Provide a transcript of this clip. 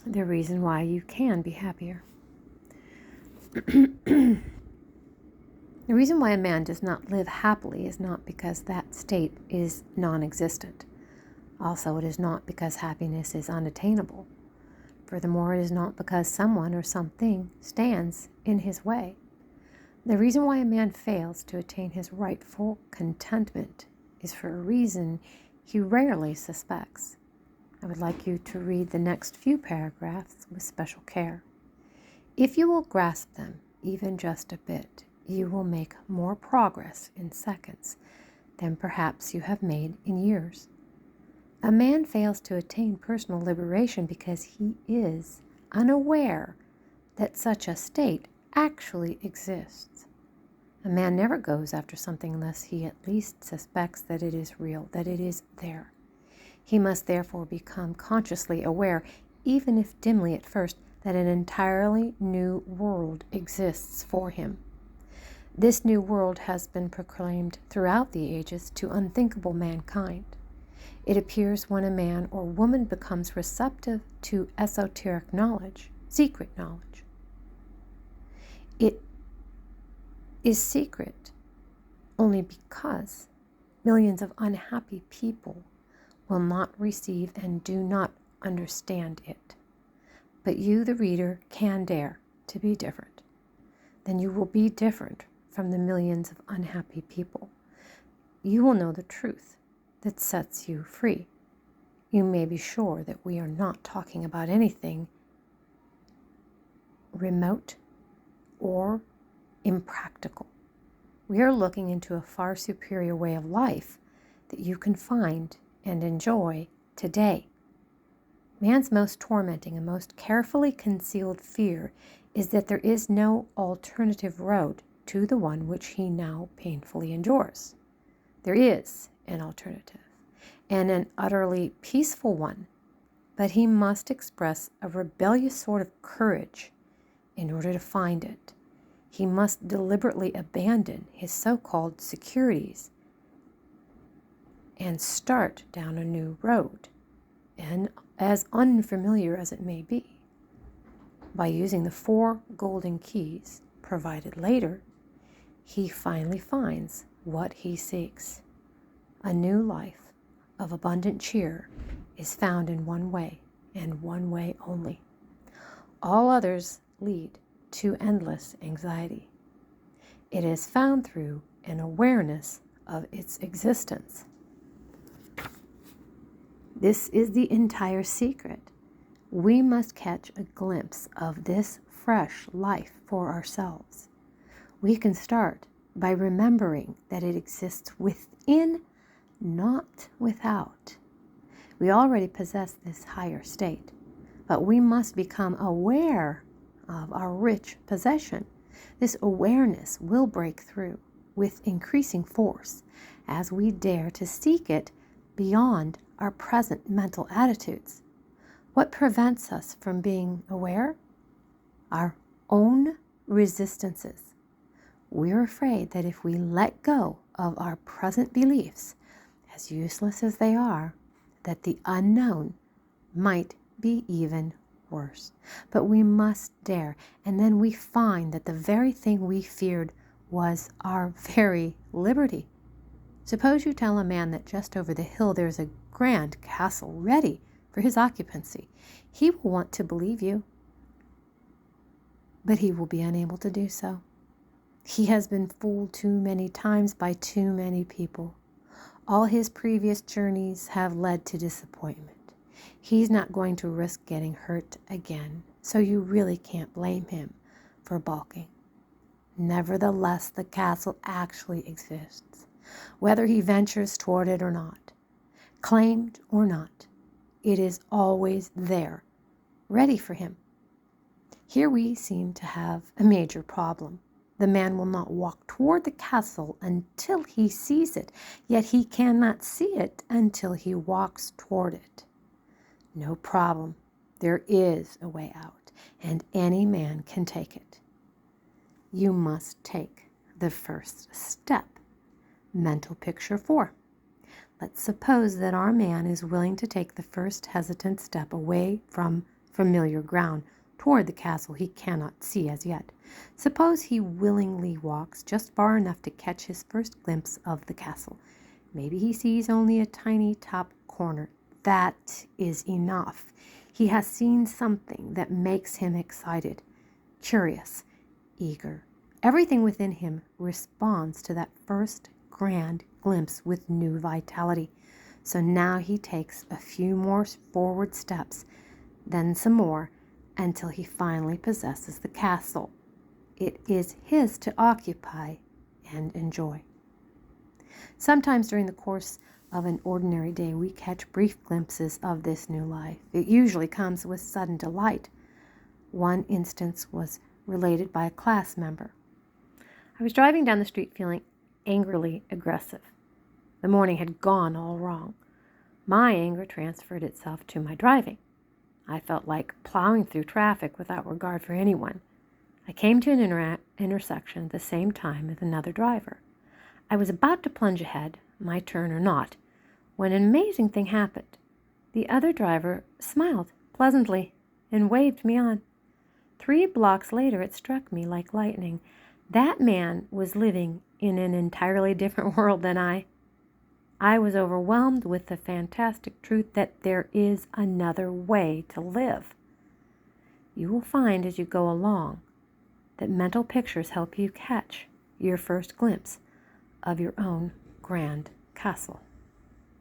the reason why you can be happier. The reason why a man does not live happily is not because that state is non-existent. Also, it is not because happiness is unattainable. Furthermore, it is not because someone or something stands in his way. The reason why a man fails to attain his rightful contentment is for a reason he rarely suspects. I would like you to read the next few paragraphs with special care. If you will grasp them, even just a bit, you will make more progress in seconds than perhaps you have made in years. A man fails to attain personal liberation because he is unaware that such a state actually exists. A man never goes after something unless he at least suspects that it is real, that it is there. He must therefore become consciously aware, even if dimly at first, that an entirely new world exists for him. This new world has been proclaimed throughout the ages to unthinkable mankind. It appears when a man or woman becomes receptive to esoteric knowledge, secret knowledge. It is secret only because millions of unhappy people will not receive and do not understand it. But you, the reader, can dare to be different. Then you will be different from the millions of unhappy people. You will know the truth that sets you free. You may be sure that we are not talking about anything remote or impractical. We are looking into a far superior way of life that you can find and enjoy today. Man's most tormenting and most carefully concealed fear is that there is no alternative road to the one which he now painfully endures. There is an alternative, and an utterly peaceful one, but he must express a rebellious sort of courage in order to find it. He must deliberately abandon his so-called securities and start down a new road, and as unfamiliar as it may be. By using the 4 golden keys provided later, he finally finds what he seeks. A new life of abundant cheer is found in one way, and one way only. All others lead to endless anxiety. It is found through an awareness of its existence. This is the entire secret. We must catch a glimpse of this fresh life for ourselves. We can start by remembering that it exists within, not without. We already possess this higher state, but we must become aware of our rich possession. This awareness will break through with increasing force as we dare to seek it beyond our present mental attitudes. What prevents us from being aware? Our own resistances. We're afraid that if we let go of our present beliefs, as useless as they are, that the unknown might be even worse. But we must dare, and then we find that the very thing we feared was our very liberty. Suppose you tell a man that just over the hill there's a grand castle ready for his occupancy. He will want to believe you, but he will be unable to do so. He has been fooled too many times by too many people. All his previous journeys have led to disappointment. He's not going to risk getting hurt again, so you really can't blame him for balking. Nevertheless, the castle actually exists, whether he ventures toward it or not. Claimed or not, it is always there, ready for him. Here we seem to have a major problem. The man will not walk toward the castle until he sees it, yet he cannot see it until he walks toward it. No problem. There is a way out, and any man can take it. You must take the first step. Mental picture 4. Let's suppose that our man is willing to take the first hesitant step away from familiar ground toward the castle he cannot see as yet. Suppose he willingly walks just far enough to catch his first glimpse of the castle. Maybe he sees only a tiny top corner. That is enough. He has seen something that makes him excited, curious, eager. Everything within him responds to that first grand glimpse with new vitality. So now he takes a few more forward steps, then some more, until he finally possesses the castle. It is his to occupy and enjoy. Sometimes during the course of an ordinary day, we catch brief glimpses of this new life. It usually comes with sudden delight. One instance was related by a class member. I was driving down the street feeling angrily aggressive. The morning had gone all wrong. My anger transferred itself to my driving. I felt like plowing through traffic without regard for anyone. I came to an intersection at the same time as another driver. I was about to plunge ahead, my turn or not, when an amazing thing happened. The other driver smiled pleasantly and waved me on. 3 blocks later, it struck me like lightning. That man was living in an entirely different world than I. I was overwhelmed with the fantastic truth that there is another way to live. You will find as you go along that mental pictures help you catch your first glimpse of your own grand castle.